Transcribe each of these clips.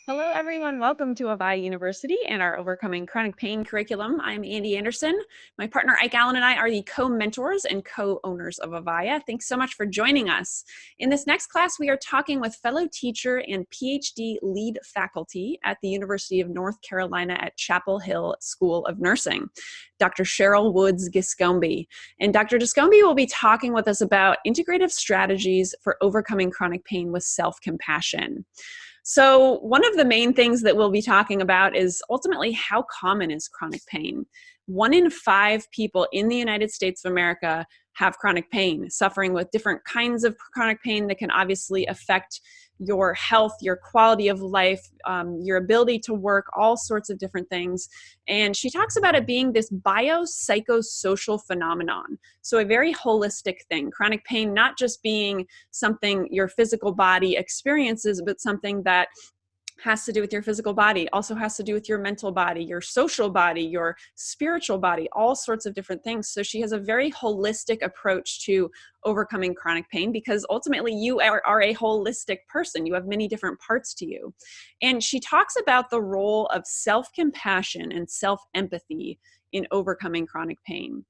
Hello, everyone. Welcome to Avaya University and our Overcoming Chronic Pain curriculum. I'm Andy Anderson. My partner Ike Allen and I are the co-mentors and co-owners of Avaya. Thanks so much for joining us. In this next class, we are talking with fellow teacher and PhD lead faculty at the University of North Carolina at Chapel Hill School of Nursing, Dr. Cheryl Woods Giscombe. And Dr. Giscombe will be talking with us about integrative strategies for overcoming chronic pain with self-compassion. So one of the main things that we'll be talking about is ultimately how common is chronic pain. 1 in 5 people in the United States of America have chronic pain, suffering with different kinds of chronic pain that can obviously affect your health, your quality of life, your ability to work, all sorts of different things. And she talks about it being this biopsychosocial phenomenon. So a very holistic thing. Chronic pain not just being something your physical body experiences, but something that has to do with your physical body, also has to do with your mental body, your social body, your spiritual body, all sorts of different things. So she has a very holistic approach to overcoming chronic pain because ultimately you are a holistic person. You have many different parts to you. And she talks about the role of self-compassion and self-empathy in overcoming chronic pain.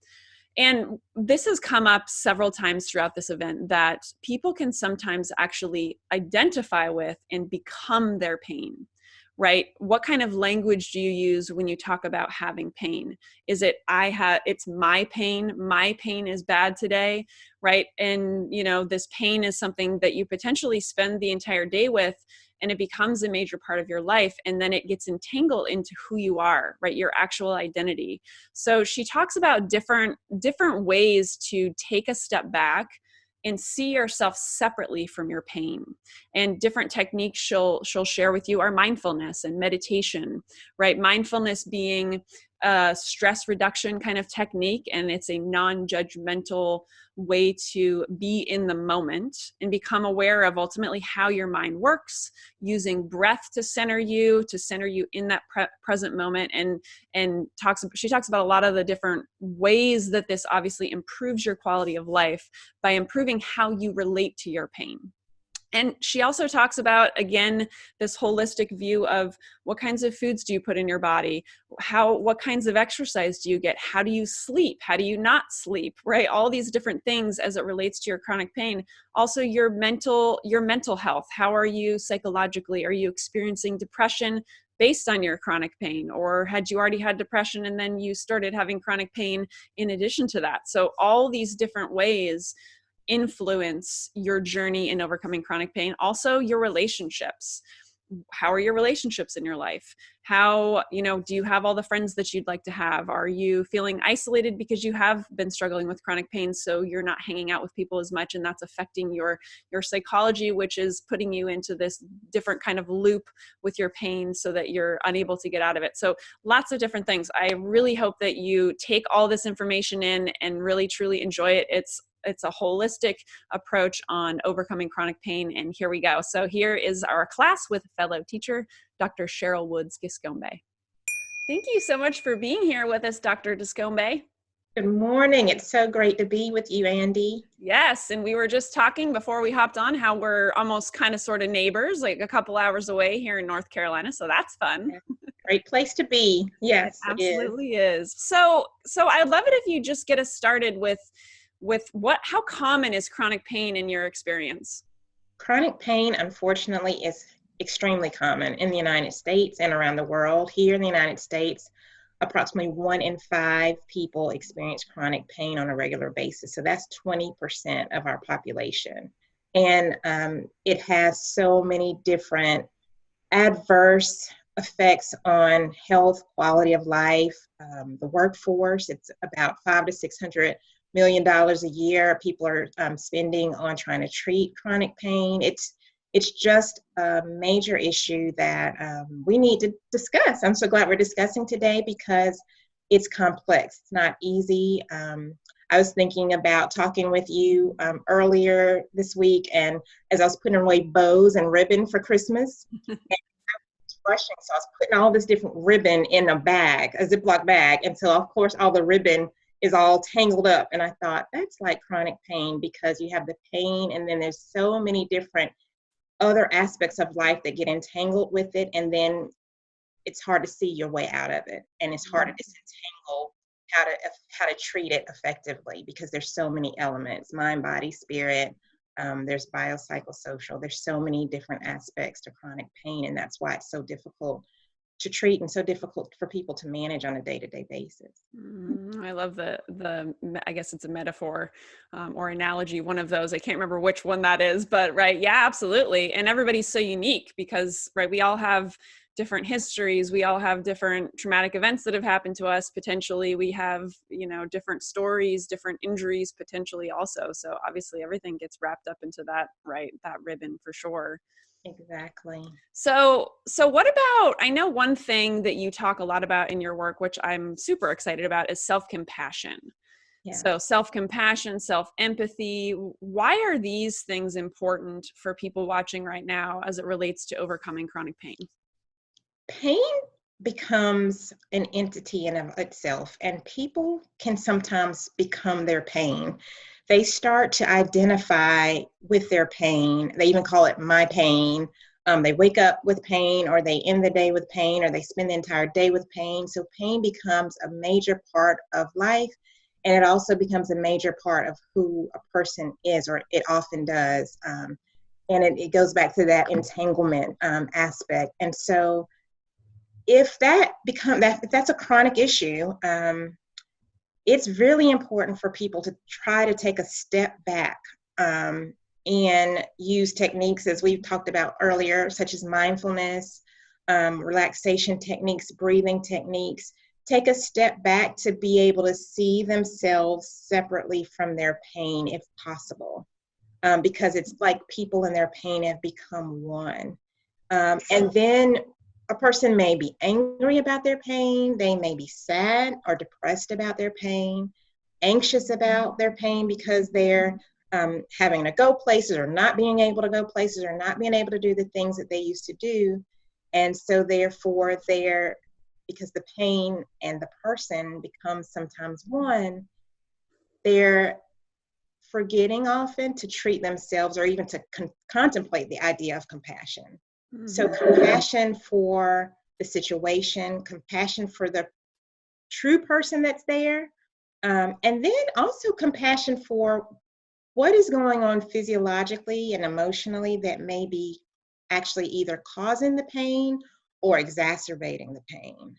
And this has come up several times throughout this event that people can sometimes actually identify with and become their pain, right? What kind of language do you use when you talk about having pain? Is it, it's my pain is bad today, right? And, this pain is something that you potentially spend the entire day with, and it becomes a major part of your life, and then it gets entangled into who you are, right? Your actual identity. So she talks about different ways to take a step back and see yourself separately from your pain. And different techniques she'll share with you are mindfulness and meditation, right? Mindfulness being a stress reduction kind of technique, and it's a non-judgmental way to be in the moment and become aware of ultimately how your mind works, using breath to center you in that present moment. And she talks about a lot of the different ways that this obviously improves your quality of life by improving how you relate to your pain. And she also talks about, again, this holistic view of what kinds of foods do you put in your body? What kinds of exercise do you get? How do you sleep? How do you not sleep, right? All these different things as it relates to your chronic pain. Also your mental health. How are you psychologically? Are you experiencing depression based on your chronic pain? Or had you already had depression and then you started having chronic pain in addition to that? So all these different ways influence your journey in overcoming chronic pain. Also your relationships. How are your relationships in your life? How, do you have all the friends that you'd like to have? Are you feeling isolated because you have been struggling with chronic pain, so you're not hanging out with people as much, and that's affecting your psychology, which is putting you into this different kind of loop with your pain so that you're unable to get out of it. So lots of different things. I really hope that you take all this information in and really truly enjoy it. It's a holistic approach on overcoming chronic pain. And here we go. So here is our class with fellow teacher, Dr. Cheryl Woods Giscombe. Thank you so much for being here with us, Dr. Giscombe. Good morning. It's so great to be with you, Andy. Yes, and we were just talking before we hopped on how we're almost kind of sort of neighbors, like a couple hours away here in North Carolina. So that's fun. Great place to be. Yes, it absolutely is. So I'd love it if you just get us started with how common is chronic pain in your experience? Chronic pain, unfortunately, is extremely common in the United States and around the world. Here in the United States, approximately 1 in 5 people experience chronic pain on a regular basis. So that's 20% of our population. And it has so many different adverse effects on health, quality of life, the workforce. It's about $500 to $600 million a year people are spending on trying to treat chronic pain. It's just a major issue that we need to discuss. I'm so glad we're discussing today because it's complex. It's not easy. I was thinking about talking with you earlier this week, and as I was putting away bows and ribbon for Christmas, and I was rushing, so I was putting all this different ribbon in a bag, a Ziploc bag, and so of course all the ribbon is all tangled up. And I thought, that's like chronic pain because you have the pain and then there's so many different other aspects of life that get entangled with it, and then it's hard to see your way out of it, and it's hard to disentangle how to treat it effectively, because there's so many elements: mind, body, spirit. There's biopsychosocial. There's so many different aspects to chronic pain, and that's why it's so difficult to treat and so difficult for people to manage on a day-to-day basis. I love I guess it's a metaphor or analogy, one of those. I can't remember which one that is, but right. Yeah, absolutely. And everybody's so unique because, right, we all have different histories. We all have different traumatic events that have happened to us. Potentially we have, different stories, different injuries potentially also. So obviously everything gets wrapped up into that, right, that ribbon for sure. Exactly. So what about, I know one thing that you talk a lot about in your work, which I'm super excited about, is self-compassion. Yeah. So self-compassion, self-empathy, why are these things important for people watching right now as it relates to overcoming chronic pain? Pain becomes an entity in of itself, and people can sometimes become their pain. They start to identify with their pain. They even call it my pain. They wake up with pain, or they end the day with pain, or they spend the entire day with pain. So pain becomes a major part of life, and it also becomes a major part of who a person is, or it often does. And it goes back to that entanglement aspect. And so if that's a chronic issue, it's really important for people to try to take a step back and use techniques, as we've talked about earlier, such as mindfulness, relaxation techniques, breathing techniques. Take a step back to be able to see themselves separately from their pain, if possible, because it's like people and their pain have become one. And then a person may be angry about their pain. They may be sad or depressed about their pain, anxious about their pain because they're having to go places, or not being able to go places, or not being able to do the things that they used to do. And so therefore because the pain and the person becomes sometimes one, they're forgetting often to treat themselves, or even to contemplate the idea of compassion. So compassion for the situation, compassion for the true person that's there, and then also compassion for what is going on physiologically and emotionally that may be actually either causing the pain or exacerbating the pain.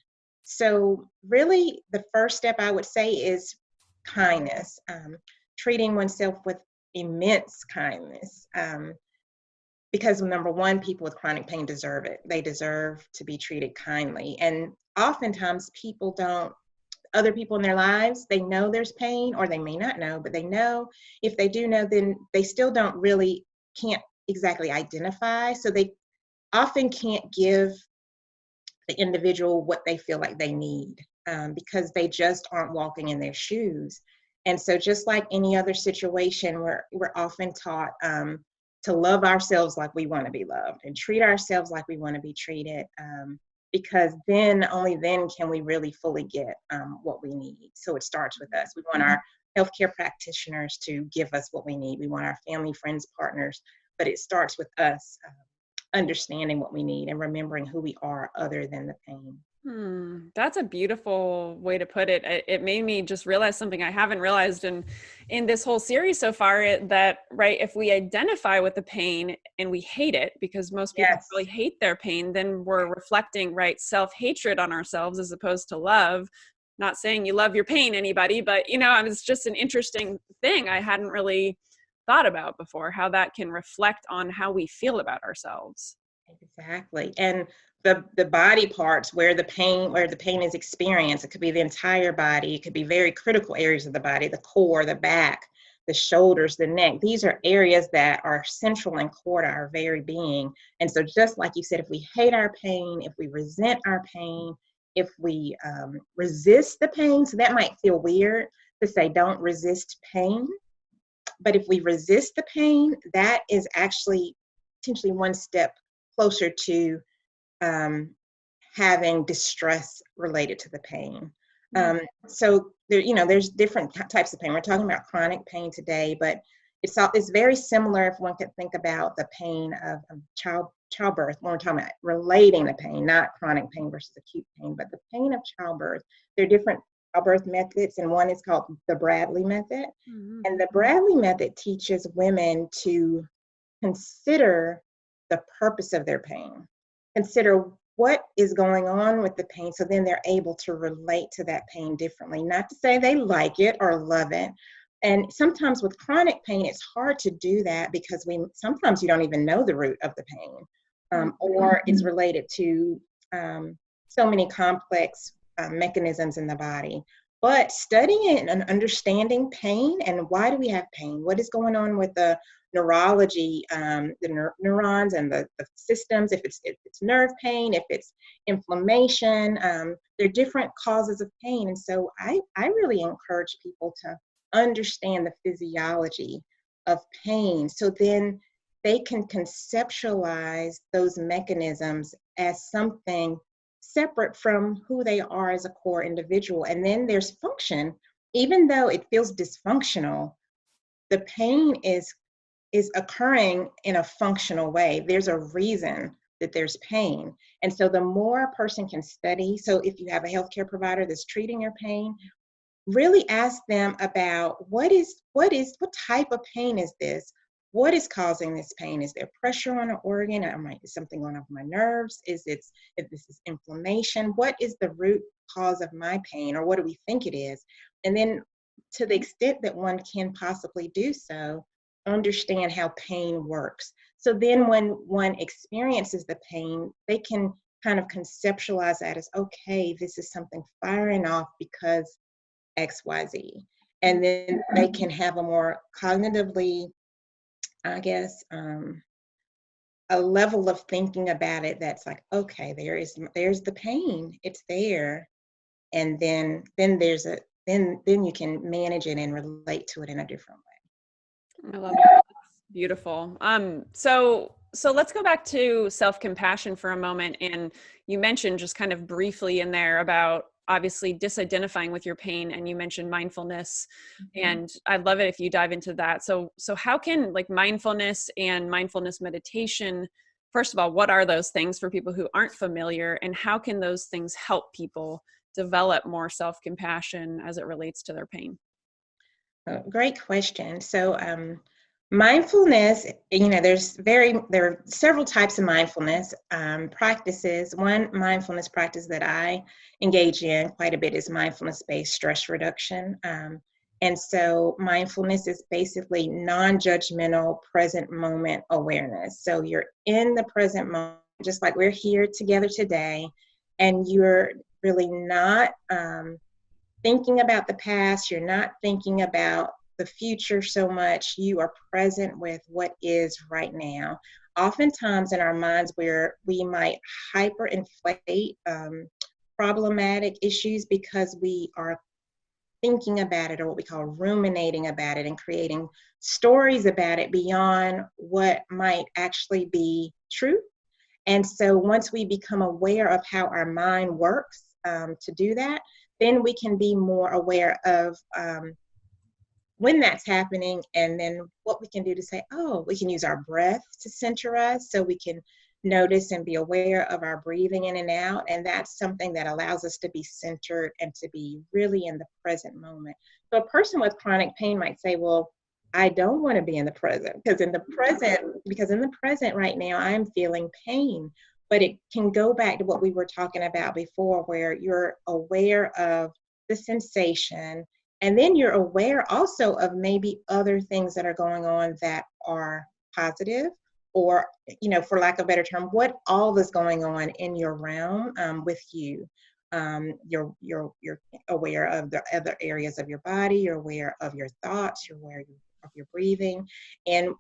So really, the first step I would say is kindness, treating oneself with immense kindness. Because number one, people with chronic pain deserve it. They deserve to be treated kindly. And oftentimes other people in their lives, they know there's pain, or they may not know, but they know. If they do know, then they still can't exactly identify. So they often can't give the individual what they feel like they need, because they just aren't walking in their shoes. And so just like any other situation, we're often taught to love ourselves like we want to be loved, and treat ourselves like we want to be treated, because only then can we really fully get what we need. So it starts with us. We want our healthcare practitioners to give us what we need. We want our family, friends, partners, but it starts with us understanding what we need and remembering who we are other than the pain. That's a beautiful way to put it. It made me just realize something I haven't realized in this whole series so far, that, right, if we identify with the pain and we hate it, because most people Yes. really hate their pain, then we're reflecting, right, self-hatred on ourselves as opposed to love. Not saying you love your pain, anybody, but it's just an interesting thing I hadn't really thought about before, how that can reflect on how we feel about ourselves. Exactly. And the body parts where the pain is experienced, it could be the entire body, it could be very critical areas of the body, the core, the back, the shoulders, the neck. These are areas that are central and core to our very being. And so just like you said, if we hate our pain, if we resent our pain, if we resist the pain, so that might feel weird to say don't resist pain, but if we resist the pain, that is actually potentially one step closer to having distress related to the pain. So there's different types of pain. We're talking about chronic pain today, but it's very similar if one could think about the pain of childbirth when we're talking about relating the pain, not chronic pain versus acute pain, but the pain of childbirth. There are different childbirth methods, and one is called the Bradley method. Mm-hmm. And the Bradley method teaches women to consider the purpose of their pain, consider what is going on with the pain, so then they're able to relate to that pain differently. Not to say they like it or love it. And sometimes with chronic pain, it's hard to do that because sometimes you don't even know the root of the pain, or it's related to so many complex mechanisms in the body. But studying and understanding pain and why do we have pain? What is going on with the neurology, the neurons and the systems, if it's nerve pain, if it's inflammation, there are different causes of pain. And so I really encourage people to understand the physiology of pain, so then they can conceptualize those mechanisms as something separate from who they are as a core individual. And then there's function. Even though it feels dysfunctional, the pain is occurring in a functional way. There's a reason that there's pain. And so the more a person can study, so if you have a healthcare provider that's treating your pain, really ask them about what type of pain is this? What is causing this pain? Is there pressure on an organ? Is something going on with my nerves? If this is inflammation, what is the root cause of my pain, or what do we think it is? And then to the extent that one can possibly do so, understand how pain works. So then when one experiences the pain, they can kind of conceptualize that as, okay, this is something firing off because XYZ. And then they can have a more cognitively, I guess, a level of thinking about it that's like, okay, there's the pain, it's there. And then there's then you can manage it and relate to it in a different way. I love that. That's beautiful. So let's go back to self-compassion for a moment. And you mentioned just kind of briefly in there about obviously disidentifying with your pain, and you mentioned mindfulness. Mm-hmm. And I'd love it if you dive into that. So how can like mindfulness and mindfulness meditation, first of all, what are those things for people who aren't familiar, and how can those things help people develop more self-compassion as it relates to their pain? Great question. So mindfulness, there are several types of mindfulness practices. One mindfulness practice that I engage in quite a bit is mindfulness-based stress reduction. And so mindfulness is basically non-judgmental present moment awareness. So you're in the present moment, just like we're here together today, and you're really not thinking about the past, you're not thinking about the future so much, you are present with what is right now. Oftentimes in our minds where we might hyperinflate problematic issues because we are thinking about it, or what we call ruminating about it, and creating stories about it beyond what might actually be true. And so once we become aware of how our mind works to do that, then we can be more aware of when that's happening, and then what we can do to say, oh, we can use our breath to center us, so we can notice and be aware of our breathing in and out. And that's something that allows us to be centered and to be really in the present moment. So a person with chronic pain might say, well, I don't want to be in the present, because in the present right now, I'm feeling pain. But it can go back to what we were talking about before, where you're aware of the sensation, and then you're aware also of maybe other things that are going on that are positive, or, for lack of a better term, what all is going on in your realm with you. You're aware of the other areas of your body, you're aware of your thoughts, you're aware of your breathing. And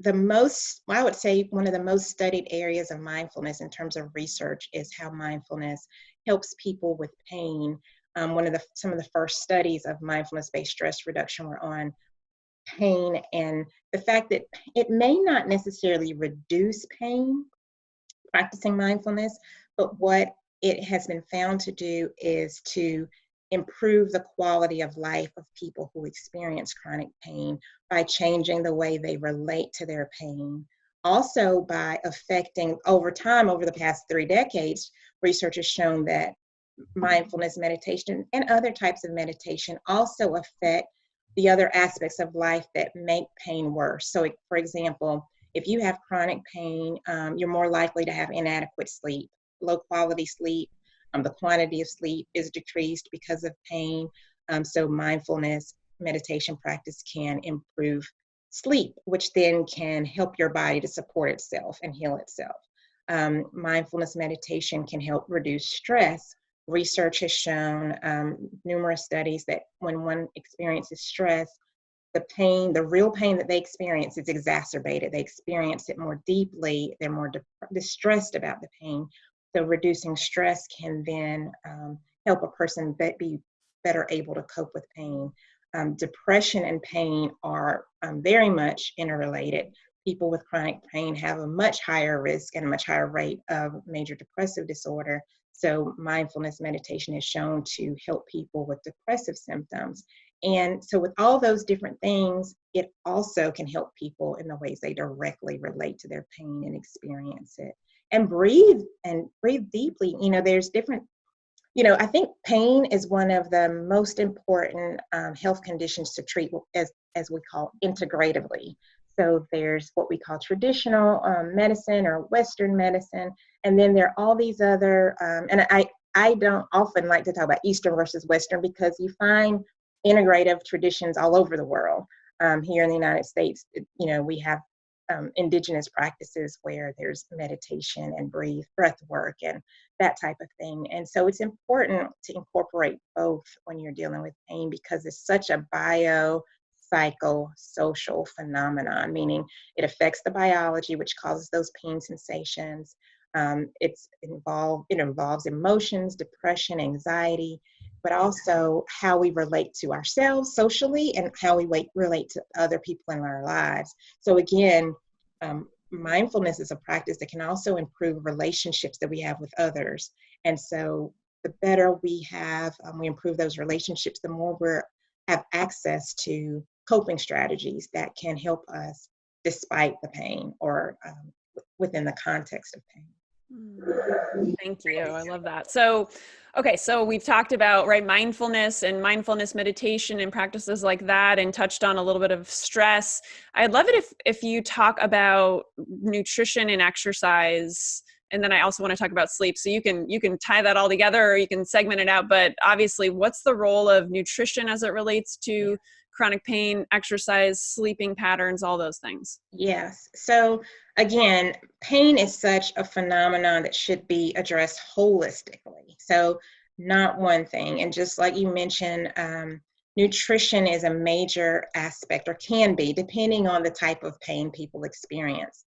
I would say one of the most studied areas of mindfulness in terms of research is how mindfulness helps people with pain. Some of the first studies of mindfulness-based stress reduction were on pain, and the fact that it may not necessarily reduce pain, practicing mindfulness, but what it has been found to do is to improve the quality of life of people who experience chronic pain by changing the way they relate to their pain. Also, by affecting over time, over the past 3 decades, research has shown that mindfulness meditation and other types of meditation also affect the other aspects of life that make pain worse. So, for example, if you have chronic pain, you're more likely to have inadequate sleep, low quality sleep. The quantity of sleep is decreased because of pain. So mindfulness meditation practice can improve sleep, which then can help your body to support itself and heal itself. Mindfulness meditation can help reduce stress. Research has shown numerous studies that when one experiences stress, the pain, the real pain that they experience is exacerbated. They experience it more deeply. They're more distressed about the pain. So reducing stress can then help a person be better able to cope with pain. Depression and pain are very much interrelated. People with chronic pain have a much higher risk and a much higher rate of major depressive disorder. So mindfulness meditation is shown to help people with depressive symptoms. And so with all those different things, it also can help people in the ways they directly relate to their pain and experience it. And breathe deeply. There's different, I think pain is one of the most important health conditions to treat as we call integratively. So there's what we call traditional medicine or Western medicine. And then there are all these other, and I don't often like to talk about Eastern versus Western because you find integrative traditions all over the world. Here in the United States, we have indigenous practices where there's meditation and breath work and that type of thing. And so it's important to incorporate both when you're dealing with pain because it's such a biopsychosocial phenomenon, meaning it affects the biology, which causes those pain sensations. It involves emotions, depression, anxiety, but also how we relate to ourselves socially and how we relate to other people in our lives. So again, mindfulness is a practice that can also improve relationships that we have with others. And so the better we improve those relationships, the more we have access to coping strategies that can help us despite the pain or within the context of pain. Thank you. I love that. So, okay, so we've talked about, right, mindfulness and mindfulness meditation and practices like that, and touched on a little bit of stress. I'd love it if you talk about nutrition and exercise, and then I also want to talk about sleep. So you can tie that all together, or you can segment it out. But obviously, what's the role of nutrition as it relates to chronic pain, exercise, sleeping patterns, all those things? Yes. So again, pain is such a phenomenon that should be addressed holistically. So not one thing. And just like you mentioned, nutrition is a major aspect, or can be, depending on the type of pain people experience.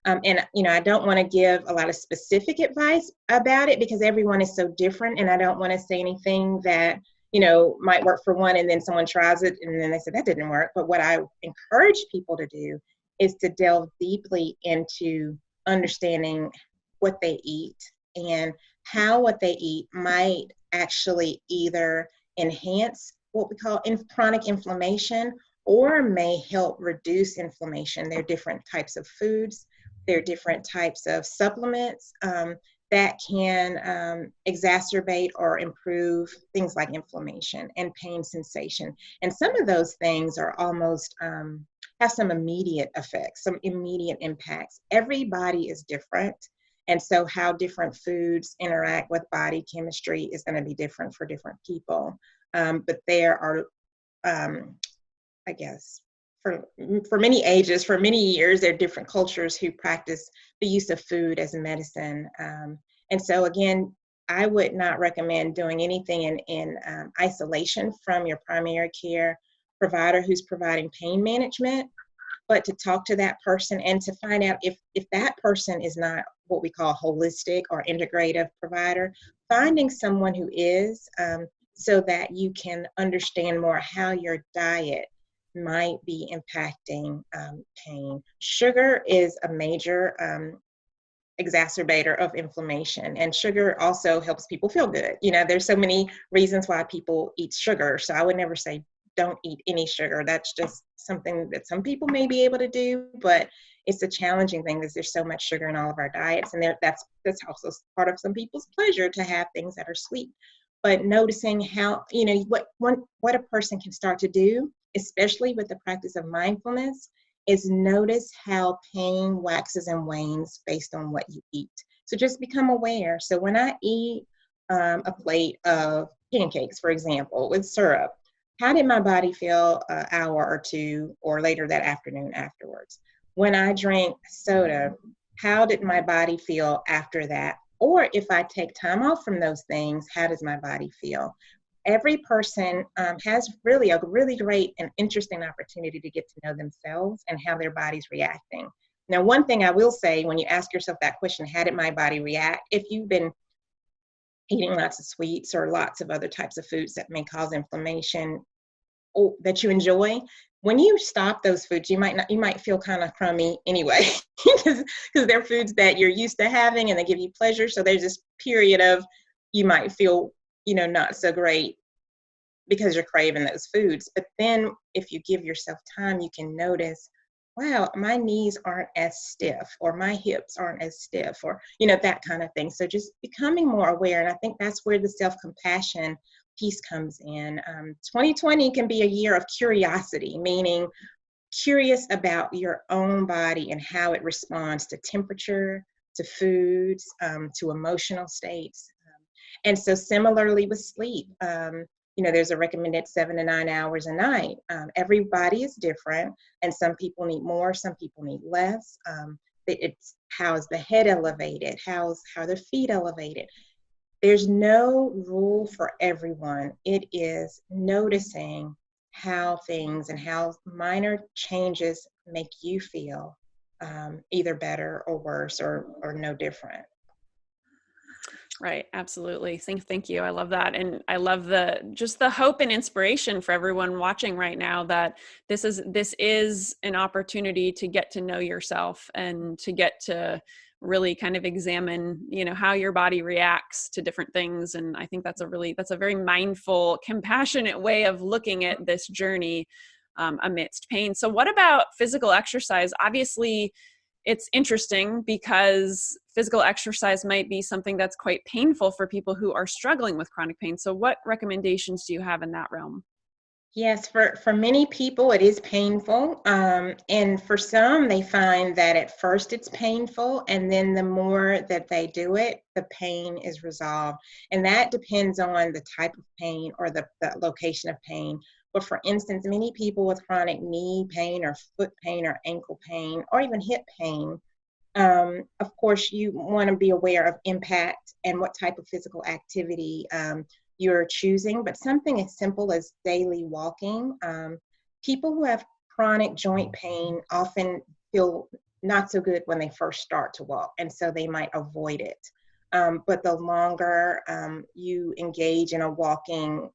And I don't want to give a lot of specific advice about it because everyone is so different, and I don't want to say anything that might work for one and then someone tries it and then they say that didn't work. But what I encourage people to do is to delve deeply into understanding what they eat and how what they eat might actually either enhance what we call chronic inflammation or may help reduce inflammation. There are different types of foods. There are different types of supplements that can exacerbate or improve things like inflammation and pain sensation. And some of those things are almost have some immediate effects, some immediate impacts. Everybody is different. And so how different foods interact with body chemistry is going to be different for different people. But there are, I guess, for many ages, for many years, there are different cultures who practice the use of food as medicine. And so again, I would not recommend doing anything in isolation from your primary care provider who's providing pain management, but to talk to that person and to find out if that person is not what we call holistic or integrative provider, finding someone who is, so that you can understand more how your diet might be impacting pain. Sugar is a major exacerbator of inflammation. And sugar also helps people feel good. You know, there's so many reasons why people eat sugar. So I would never say don't eat any sugar. That's just something that some people may be able to do, but it's a challenging thing because there's so much sugar in all of our diets. And that's also part of some people's pleasure to have things that are sweet. But noticing how, you know, what a person can start to do, especially with the practice of mindfulness, is notice how pain waxes and wanes based on what you eat. So just become aware. So when I eat a plate of pancakes, for example, with syrup, how did my body feel an hour or two or later that afternoon afterwards? When I drank soda, how did my body feel after that? Or if I take time off from those things, how does my body feel? Every person has really a really great and interesting opportunity to get to know themselves and how their body's reacting. Now, one thing I will say when you ask yourself that question, how did my body react? If you've been eating lots of sweets or lots of other types of foods that may cause inflammation or that you enjoy, when you stop those foods, you might feel kind of crummy anyway, because they're foods that you're used to having and they give you pleasure. So there's this period of you might feel, you know, not so great because you're craving those foods. But then if you give yourself time, you can notice, wow, my knees aren't as stiff, or my hips aren't as stiff, or, you know, that kind of thing. So just becoming more aware. And I think that's where the self-compassion piece comes in. 2020 can be a year of curiosity, meaning curious about your own body and how it responds to temperature, to foods, to emotional states. And so similarly with sleep, you know, there's a recommended 7 to 9 hours a night. Everybody is different, and some people need more, some people need less. It's how's the head elevated, how are the feet elevated. There's no rule for everyone. It is noticing how things and how minor changes make you feel either better or worse or no different. Right. Absolutely. Thank you. I love that. And I love just the hope and inspiration for everyone watching right now that this is an opportunity to get to know yourself and to get to really kind of examine, you know, how your body reacts to different things. And I think that's a very mindful, compassionate way of looking at this journey amidst pain. So what about physical exercise? Obviously, it's interesting because physical exercise might be something that's quite painful for people who are struggling with chronic pain. So what recommendations do you have in that realm? Yes, for many people it is painful. And for some, they find that at first it's painful, and then the more that they do it, the pain is resolved. And that depends on the type of pain or the location of pain. But for instance, many people with chronic knee pain or foot pain or ankle pain or even hip pain, of course, you want to be aware of impact and what type of physical activity you're choosing, but something as simple as daily walking. People who have chronic joint pain often feel not so good when they first start to walk, and so they might avoid it. But the longer you engage in a walking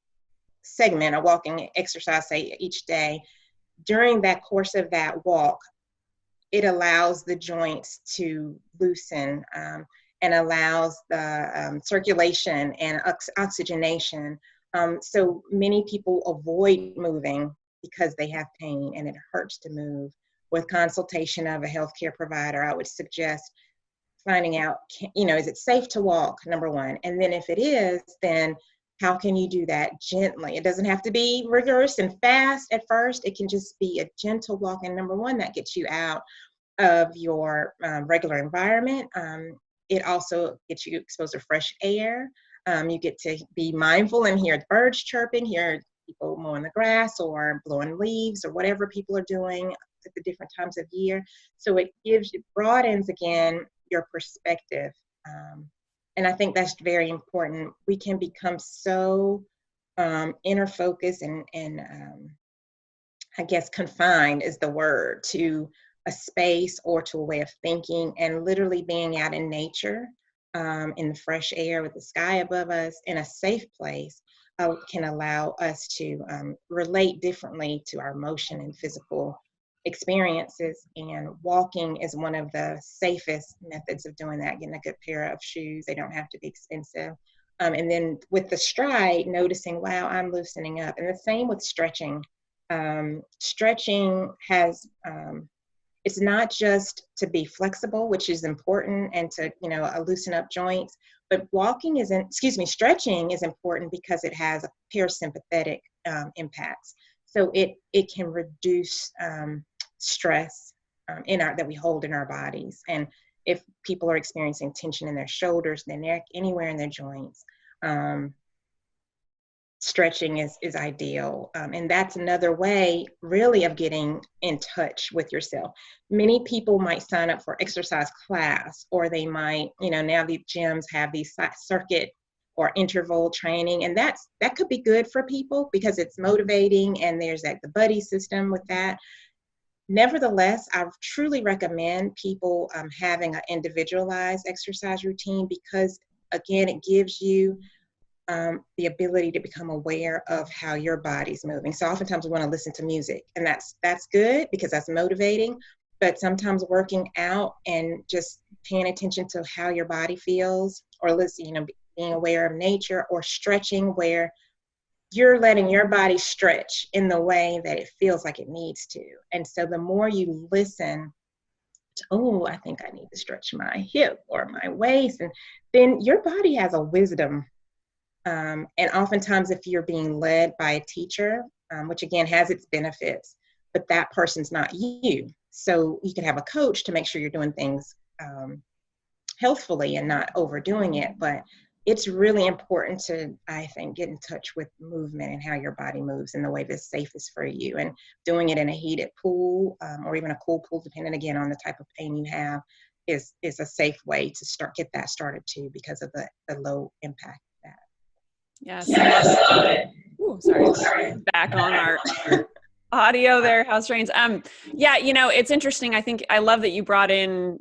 segment, a walking exercise, say each day, during that course of that walk, it allows the joints to loosen and allows the circulation and oxygenation. So many people avoid moving because they have pain and it hurts to move. With consultation of a healthcare provider, I would suggest finding out, you know, is it safe to walk, number one? And then if it is, then how can you do that gently? It doesn't have to be rigorous and fast at first. It can just be a gentle walk. And number one, that gets you out of your regular environment. It also gets you exposed to fresh air. You get to be mindful and hear birds chirping, hear people mowing the grass or blowing leaves or whatever people are doing at the different times of year. So it broadens again your perspective. And I think that's very important. We can become so inner focused and I guess confined is the word, to a space or to a way of thinking, and literally being out in nature, in the fresh air with the sky above us in a safe place can allow us to relate differently to our emotion and physical experiences, and walking is one of the safest methods of doing that, getting a good pair of shoes. They don't have to be expensive. And then with the stride, noticing, wow, I'm loosening up. And the same with stretching. Stretching has, it's not just to be flexible, which is important, and to, loosen up joints, but stretching is important because it has a parasympathetic impacts. So it can reduce stress that we hold in our bodies. And if people are experiencing tension in their shoulders, their neck, anywhere in their joints, stretching is ideal. And that's another way really of getting in touch with yourself. Many people might sign up for exercise class, or they might, now the gyms have these circuit or interval training, and that could be good for people because it's motivating, and there's the buddy system with that. Nevertheless, I truly recommend people having an individualized exercise routine, because again, it gives you the ability to become aware of how your body's moving. So oftentimes we want to listen to music, and that's good because that's motivating, but sometimes working out and just paying attention to how your body feels, or being aware of nature, or stretching where you're letting your body stretch in the way that it feels like it needs to. And so the more you listen to, oh, I think I need to stretch my hip or my waist, and then your body has a wisdom. And oftentimes if you're being led by a teacher, which again has its benefits, but that person's not you. So you can have a coach to make sure you're doing things healthfully and not overdoing it. But it's really important to, I think, get in touch with movement and how your body moves in the way that's safest for you. And doing it in a heated pool or even a cool pool, depending again on the type of pain you have, is a safe way to get that started too, because of the low impact of that. Yes. Yes. Ooh, sorry. Back on our audio there. How strange. Yeah, it's interesting. I think I love that you brought in,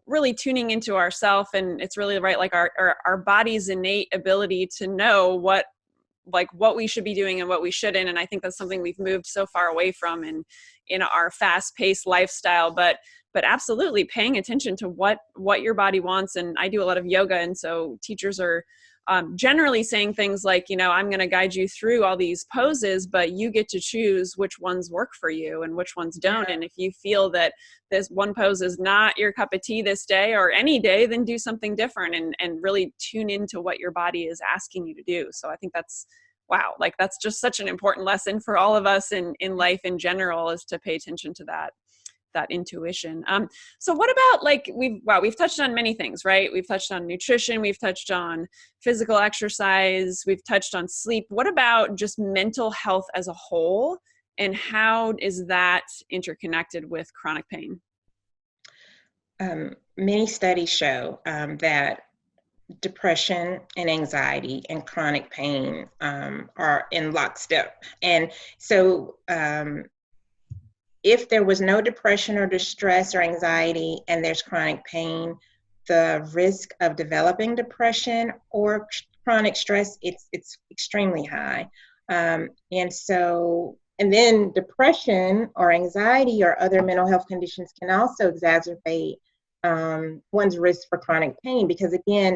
really tuning into ourself, and it's really right, like our body's innate ability to know what we should be doing and what we shouldn't. And I think that's something we've moved so far away from in our fast-paced lifestyle, but absolutely paying attention to what your body wants. And I do a lot of yoga, and so teachers are generally saying things like, I'm going to guide you through all these poses, but you get to choose which ones work for you and which ones don't. And if you feel that this one pose is not your cup of tea this day or any day, then do something different, and really tune into what your body is asking you to do. So I think that's, wow, that's just such an important lesson for all of us in life in general, is to pay attention to that intuition. So what about we've touched on many things, right? We've touched on nutrition, we've touched on physical exercise, we've touched on sleep. What about just mental health as a whole, and how is that interconnected with chronic pain? Many studies show that depression and anxiety and chronic pain are in lockstep. And so if there was no depression or distress or anxiety and there's chronic pain, the risk of developing depression or chronic stress, it's extremely high. And then depression or anxiety or other mental health conditions can also exacerbate one's risk for chronic pain, because again,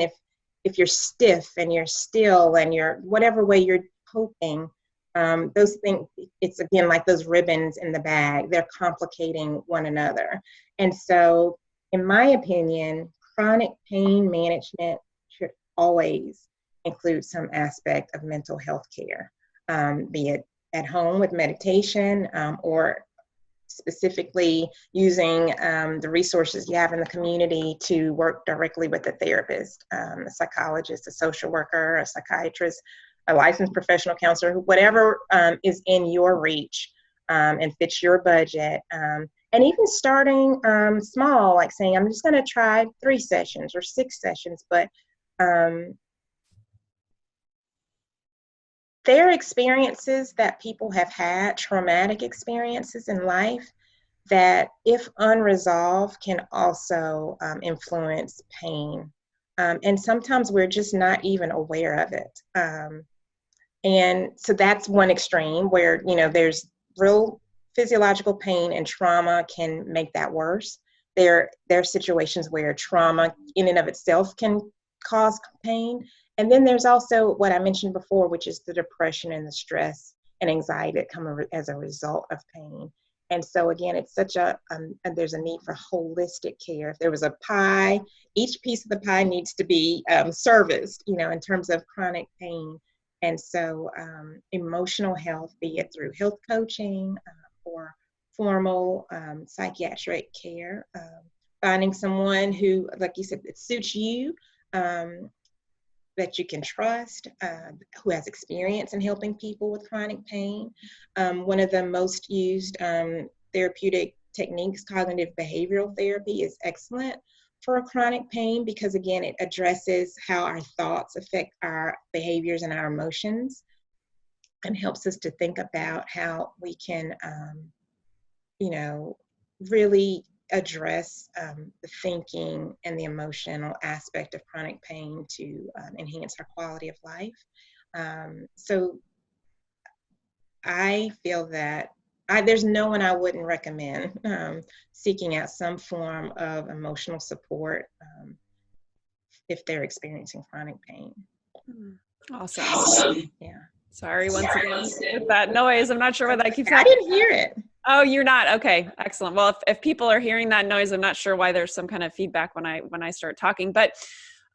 if you're stiff and you're still and you're whatever way you're coping, those things, it's again like those ribbons in the bag, they're complicating one another. And so in my opinion, chronic pain management should always include some aspect of mental health care, be it at home with meditation, or specifically using the resources you have in the community to work directly with a therapist, a psychologist, a social worker, a psychiatrist, a licensed professional counselor, whatever is in your reach and fits your budget. And even starting small, like saying, I'm just going to try 3 sessions or 6 sessions, but there are experiences that people have had, traumatic experiences in life, that if unresolved can also influence pain. And sometimes we're just not even aware of it. And so that's one extreme where, there's real physiological pain and trauma can make that worse. There are situations where trauma in and of itself can cause pain. And then there's also what I mentioned before, which is the depression and the stress and anxiety that come as a result of pain. And so again, it's such there's a need for holistic care. If there was a pie, each piece of the pie needs to be serviced, in terms of chronic pain. And so emotional health, be it through health coaching or formal psychiatric care, finding someone who, like you said, that suits you, that you can trust, who has experience in helping people with chronic pain. One of the most used therapeutic techniques, cognitive behavioral therapy, is excellent for chronic pain because, again, it addresses how our thoughts affect our behaviors and our emotions and helps us to think about how we can, really address the thinking and the emotional aspect of chronic pain to enhance our quality of life. So I feel that there's no one I wouldn't recommend seeking out some form of emotional support if they're experiencing chronic pain. Awesome. Yeah. Sorry, once again, with that noise. I'm not sure why that keeps happening. I didn't hear it. Oh, you're not? Okay, excellent. Well, if people are hearing that noise, I'm not sure why there's some kind of feedback when I start talking. But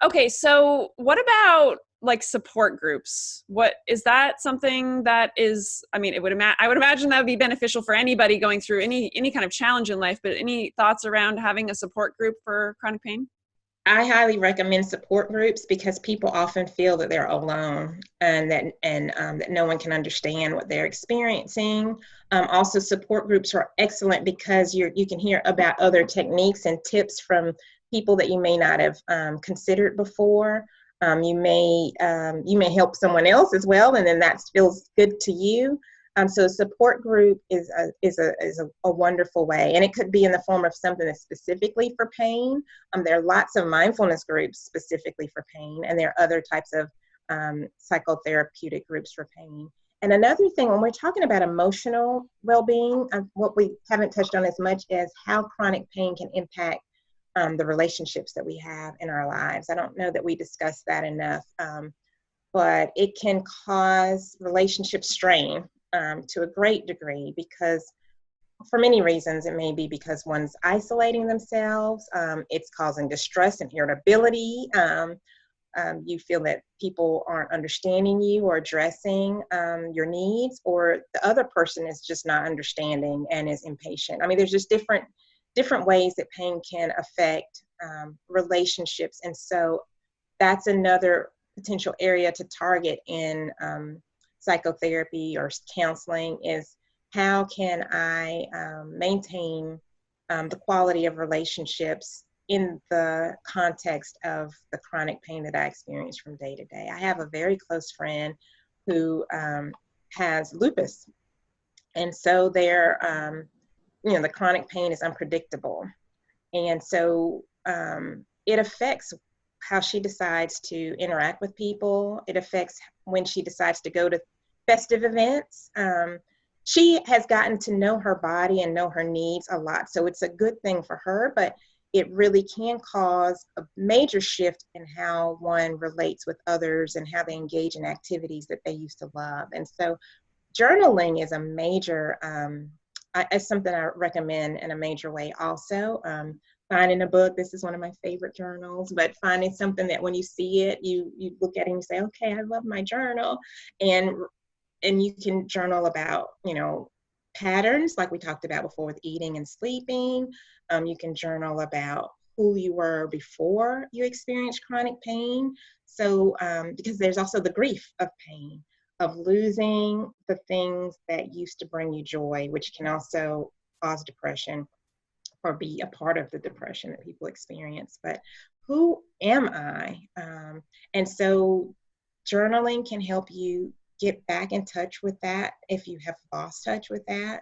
okay, so what about like support groups? What is that something that is, I mean, I would imagine that would be beneficial for anybody going through any kind of challenge in life, but any thoughts around having a support group for chronic pain? I highly recommend support groups because people often feel that they're alone and that no one can understand what they're experiencing. Also, support groups are excellent because you can hear about other techniques and tips from people that you may not have considered before. You may help someone else as well, and then that feels good to you. So a support group is a wonderful way, and it could be in the form of something that's specifically for pain. There are lots of mindfulness groups specifically for pain, and there are other types of psychotherapeutic groups for pain. And another thing, when we're talking about emotional well-being, what we haven't touched on as much is how chronic pain can impact the relationships that we have in our lives. I don't know that we discuss that enough, but it can cause relationship strain to a great degree because for many reasons. It may be because one's isolating themselves, it's causing distress and irritability, you feel that people aren't understanding you or addressing your needs, or the other person is just not understanding and is impatient. I mean, there's just different ways that pain can affect relationships. And so that's another potential area to target in psychotherapy or counseling is how can I maintain the quality of relationships in the context of the chronic pain that I experience from day to day. I have a very close friend who has lupus. And so the chronic pain is unpredictable. And so it affects how she decides to interact with people. It affects when she decides to go to festive events. She has gotten to know her body and know her needs a lot. So it's a good thing for her, but it really can cause a major shift in how one relates with others and how they engage in activities that they used to love. And so journaling is a major, it's something I recommend in a major way also. Finding a book, this is one of my favorite journals, but finding something that when you see it, you look at it and you say, okay, I love my journal. And you can journal about, patterns like we talked about before with eating and sleeping. You can journal about who you were before you experienced chronic pain. So, because there's also the grief of pain, of losing the things that used to bring you joy, which can also cause depression or be a part of the depression that people experience. But who am I? And so journaling can help you get back in touch with that if you have lost touch with that.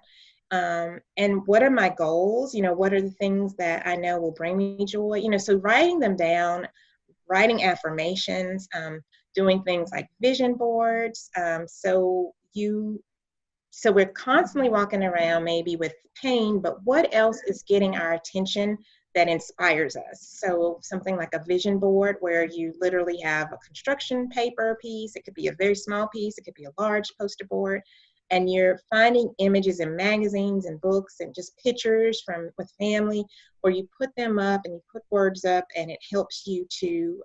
And what are my goals? What are the things that I know will bring me joy? So writing them down, writing affirmations, doing things like vision boards. So you So we're constantly walking around maybe with pain, but what else is getting our attention that inspires us? So something like a vision board where you literally have a construction paper piece. It could be a very small piece. It could be a large poster board. And you're finding images in magazines and books and just pictures from with family, where you put them up and you put words up, and it helps you to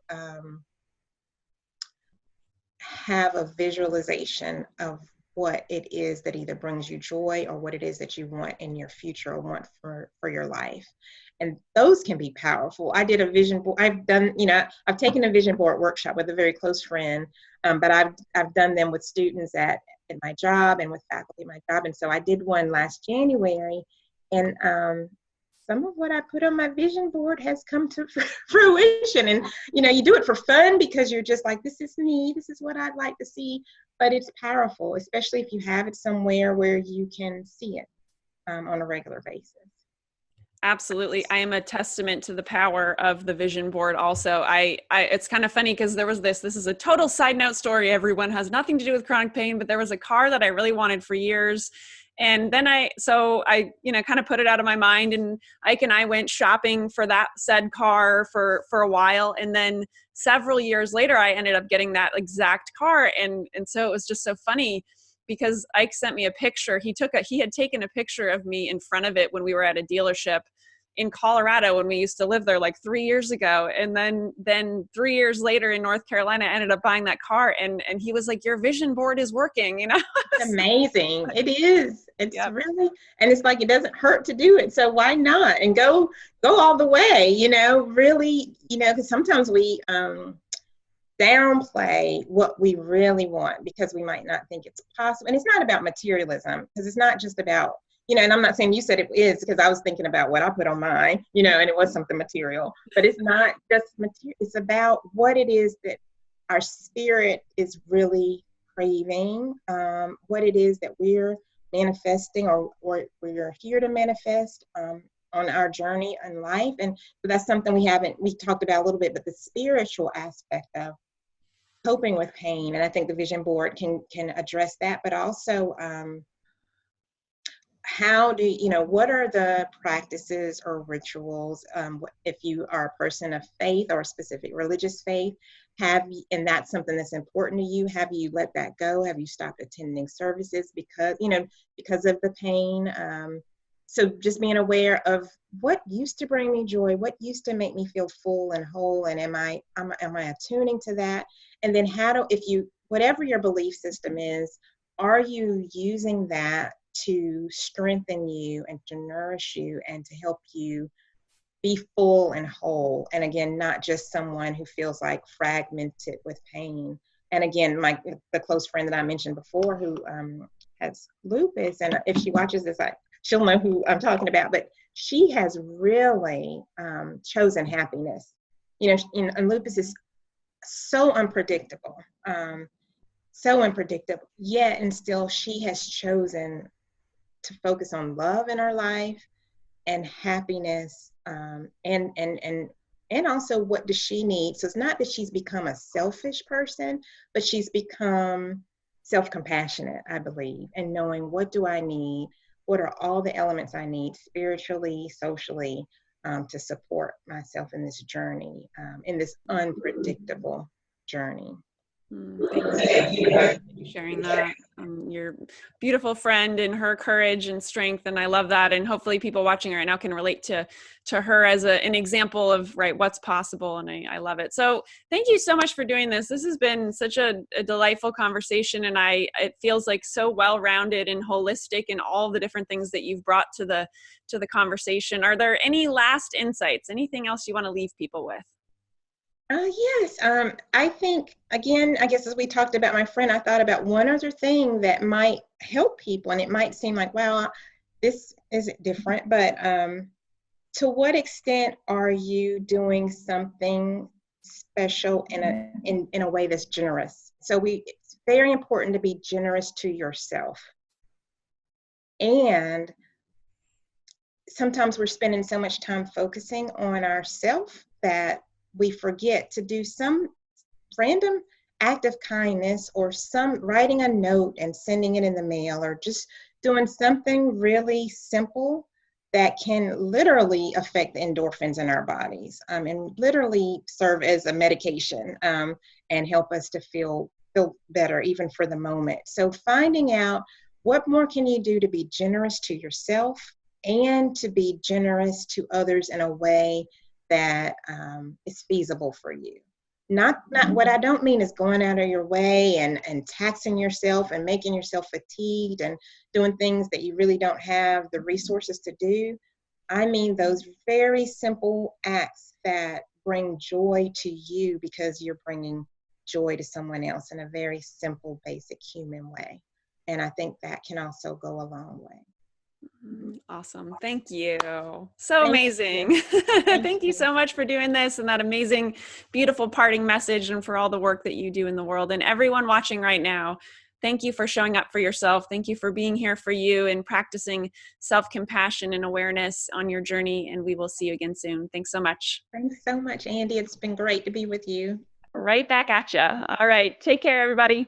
have a visualization of what it is that either brings you joy or what it is that you want in your future or want for your life. And those can be powerful. I did a vision board. I've taken a vision board workshop with a very close friend, but I've done them with students at my job and with faculty at my job. And so I did one last January, and some of what I put on my vision board has come to fruition. And, you do it for fun because you're just like, this is me, this is what I'd like to see. But it's powerful, especially if you have it somewhere where you can see it on a regular basis. Absolutely. I am a testament to the power of the vision board also. It's kind of funny because there was this is a total side note story. Everyone has nothing to do with chronic pain, but there was a car that I really wanted for years. And then I kind of put it out of my mind, and Ike and I went shopping for that said car for a while. And then several years later, I ended up getting that exact car. And so it was just so funny because Ike sent me a picture. He had taken a picture of me in front of it when we were at a dealership in Colorado when we used to live there like 3 years ago. And then 3 years later in North Carolina, I ended up buying that car. And he was like, your vision board is working, It's amazing. It is. It's Yep. really, and it's like, it doesn't hurt to do it. So why not? And go all the way, really, because sometimes we downplay what we really want because we might not think it's possible. And it's not about materialism, because it's not just about, and I'm not saying you said it is, because I was thinking about what I put on mine, and it was something material, but it's not just material. It's about what it is that our spirit is really craving, what it is that we're manifesting or we're here to manifest on our journey in life. And so that's something we talked about a little bit, but the spiritual aspect of coping with pain. And I think the vision board can address that, but also what are the practices or rituals, if you are a person of faith or a specific religious faith, and that's something that's important to you, have you let that go? Have you stopped attending services because of the pain? So just being aware of what used to bring me joy, what used to make me feel full and whole, and am I attuning to that? And then whatever your belief system is, are you using that to strengthen you and to nourish you and to help you be full and whole? And again, not just someone who feels like fragmented with pain. And again, the close friend that I mentioned before who has lupus, and if she watches this, she'll know who I'm talking about, but she has really chosen happiness. And lupus is so unpredictable, yet and still she has chosen to focus on love in her life and happiness, and also what does she need. So it's not that she's become a selfish person, but she's become self-compassionate, I believe, and knowing what do I need, what are all the elements I need spiritually, socially, to support myself in this journey, in this unpredictable journey. Thank you for sharing that. Your beautiful friend and her courage and strength, and I love that. And hopefully people watching right now can relate to her as an example of what's possible, and I love it. So thank you so much for doing this. This has been such a delightful conversation, and it feels like so well-rounded and holistic in all the different things that you've brought to the conversation. Are there any last insights, anything else you want to leave people with? Yes. I think, again, I guess as we talked about my friend, I thought about one other thing that might help people, and it might seem like, well, this isn't different, but to what extent are you doing something special in a way that's generous? So it's very important to be generous to yourself. And sometimes we're spending so much time focusing on ourselves that we forget to do some random act of kindness, or some writing a note and sending it in the mail, or just doing something really simple that can literally affect the endorphins in our bodies, and literally serve as a medication, and help us to feel better even for the moment. So finding out what more can you do to be generous to yourself and to be generous to others in a way that is feasible for you. Not what I don't mean is going out of your way and taxing yourself and making yourself fatigued and doing things that you really don't have the resources to do. I mean those very simple acts that bring joy to you because you're bringing joy to someone else in a very simple, basic human way. And I think that can also go a long way. Awesome. Thank you. So Thank you. amazing. Thank Thank you you. so much for doing this and that amazing, beautiful parting message, and for all the work that you do in the world. And everyone watching right now, thank you for showing up for yourself. Thank you for being here for you and practicing self-compassion and awareness on your journey. And we will see you again soon. Thanks so much. Thanks so much, Andy. It's been great to be with you. Right back at you. All right. Take care, everybody.